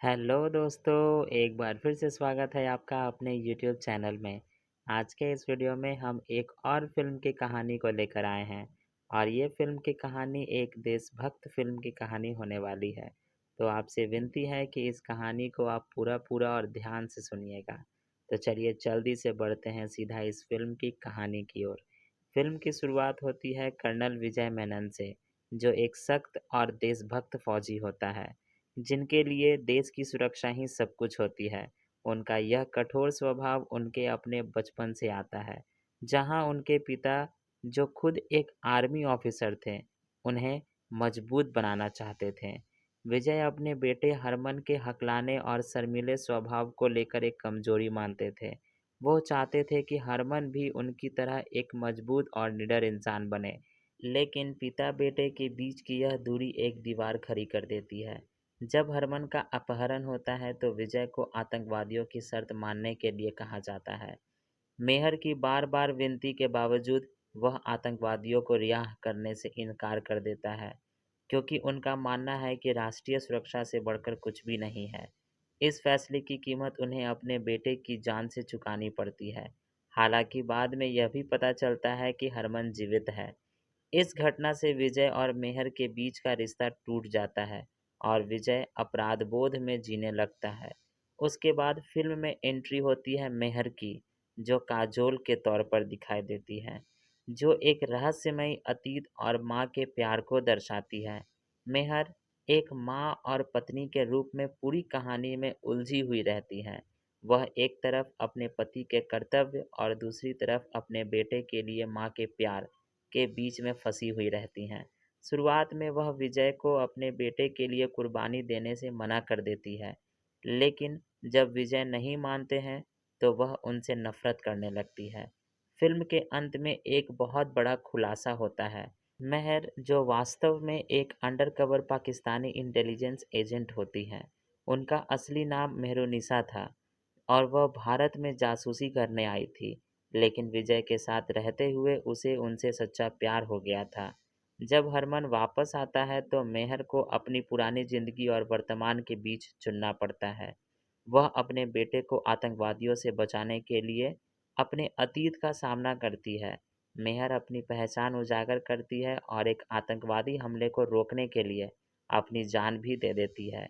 Hello दोस्तों, एक बार फिर से स्वागत है आपका अपने यूट्यूब चैनल में। आज के इस वीडियो में हम एक और फ़िल्म की कहानी को लेकर आए हैं और ये फ़िल्म की कहानी एक देशभक्त फ़िल्म की कहानी होने वाली है। तो आपसे विनती है कि इस कहानी को आप पूरा और ध्यान से सुनिएगा। तो चलिए जल्दी से बढ़ते हैं सीधा इस फ़िल्म की कहानी की ओर। फ़िल्म की शुरुआत होती है कर्नल विजय मेनन से, जो एक सख्त और देशभक्त फ़ौजी होता है जिनके लिए देश की सुरक्षा ही सब कुछ होती है। उनका यह कठोर स्वभाव उनके अपने बचपन से आता है, जहाँ उनके पिता जो खुद एक आर्मी ऑफिसर थे, उन्हें मजबूत बनाना चाहते थे। विजय अपने बेटे हरमन के हकलाने और शर्मीले स्वभाव को लेकर एक कमजोरी मानते थे। वो चाहते थे कि हरमन भी उनकी तरह एक मजबूत और निडर इंसान बने, लेकिन पिता बेटे के बीच की यह दूरी एक दीवार खड़ी कर देती है। जब हरमन का अपहरण होता है तो विजय को आतंकवादियों की शर्त मानने के लिए कहा जाता है। मेहर की बार-बार विनती के बावजूद वह आतंकवादियों को रिहा करने से इनकार कर देता है, क्योंकि उनका मानना है कि राष्ट्रीय सुरक्षा से बढ़कर कुछ भी नहीं है। इस फैसले की कीमत उन्हें अपने बेटे की जान से चुकानी पड़ती है। हालांकि बाद में यह भी पता चलता है कि हरमन जीवित है। इस घटना से विजय और मेहर के बीच का रिश्ता टूट जाता है और विजय अपराधबोध में जीने लगता है। उसके बाद फिल्म में एंट्री होती है मेहर की, जो काजोल के तौर पर दिखाई देती है, जो एक रहस्यमयी अतीत और माँ के प्यार को दर्शाती है। मेहर एक माँ और पत्नी के रूप में पूरी कहानी में उलझी हुई रहती हैं। वह एक तरफ अपने पति के कर्तव्य और दूसरी तरफ अपने बेटे के लिए माँ के प्यार के बीच में फंसी हुई रहती हैं। शुरुआत में वह विजय को अपने बेटे के लिए कुर्बानी देने से मना कर देती है, लेकिन जब विजय नहीं मानते हैं, तो वह उनसे नफरत करने लगती है। फिल्म के अंत में एक बहुत बड़ा खुलासा होता है। मेहर, जो वास्तव में एक अंडरकवर पाकिस्तानी इंटेलिजेंस एजेंट होती हैं, उनका असली नाम मेहरुनिसा था और वह भारत में जासूसी करने आई थी, लेकिन विजय के साथ रहते हुए उसे उनसे सच्चा प्यार हो गया था। जब हरमन वापस आता है तो मेहर को अपनी पुरानी जिंदगी और वर्तमान के बीच चुनना पड़ता है। वह अपने बेटे को आतंकवादियों से बचाने के लिए अपने अतीत का सामना करती है। मेहर अपनी पहचान उजागर करती है और एक आतंकवादी हमले को रोकने के लिए अपनी जान भी दे देती है।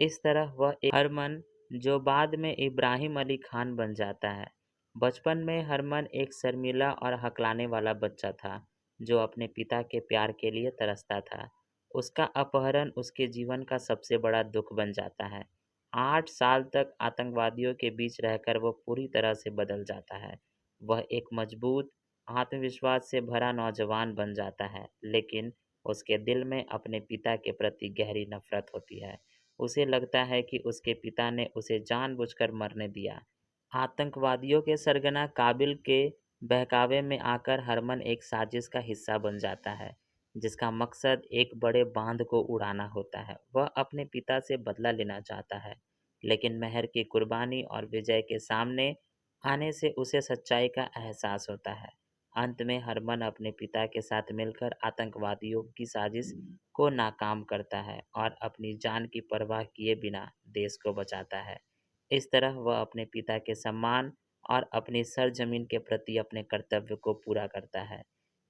इस तरह वह एक हरमन, जो बाद में इब्राहिम अली खान बन जाता है। बचपन में हरमन एक शर्मीला और हकलाने वाला बच्चा था, जो अपने पिता के प्यार के लिए तरसता था। उसका अपहरण उसके जीवन का सबसे बड़ा दुख बन जाता है। 8 साल तक आतंकवादियों के बीच रहकर वो पूरी तरह से बदल जाता है। वह एक मजबूत, आत्मविश्वास से भरा नौजवान बन जाता है, लेकिन उसके दिल में अपने पिता के प्रति गहरी नफरत होती है। उसे लगता है कि उसके पिता ने उसे जानबूझकर मरने दिया। आतंकवादियों के सरगना काबिल के बहकावे में आकर हरमन एक साजिश का हिस्सा बन जाता है, जिसका मकसद एक बड़े बांध को उड़ाना होता है। वह अपने पिता से बदला लेना चाहता है, लेकिन मेहर की कुर्बानी और विजय के सामने आने से उसे सच्चाई का एहसास होता है। अंत में हरमन अपने पिता के साथ मिलकर आतंकवादियों की साजिश को नाकाम करता है और अपनी जान की परवाह किए बिना देश को बचाता है। इस तरह वह अपने पिता के सम्मान और अपनी सरजमीन के प्रति अपने कर्तव्य को पूरा करता है।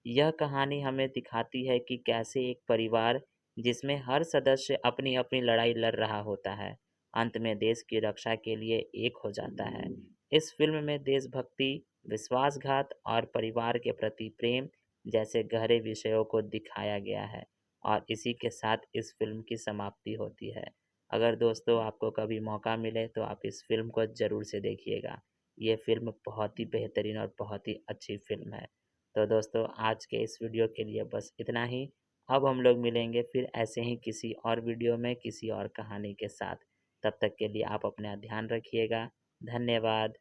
यह कहानी हमें दिखाती है कि कैसे एक परिवार, जिसमें हर सदस्य अपनी अपनी लड़ाई लड़ रहा होता है, अंत में देश की रक्षा के लिए एक हो जाता है। इस फिल्म में देशभक्ति, विश्वासघात और परिवार के प्रति प्रेम जैसे गहरे विषयों को दिखाया गया है और इसी के साथ इस फिल्म की समाप्ति होती है। अगर दोस्तों आपको कभी मौका मिले तो आप इस फिल्म को ज़रूर से देखिएगा। ये फिल्म बहुत ही बेहतरीन और बहुत ही अच्छी फिल्म है। तो दोस्तों आज के इस वीडियो के लिए बस इतना ही। अब हम लोग मिलेंगे फिर ऐसे ही किसी और वीडियो में किसी और कहानी के साथ। तब तक के लिए आप अपना ध्यान रखिएगा। धन्यवाद।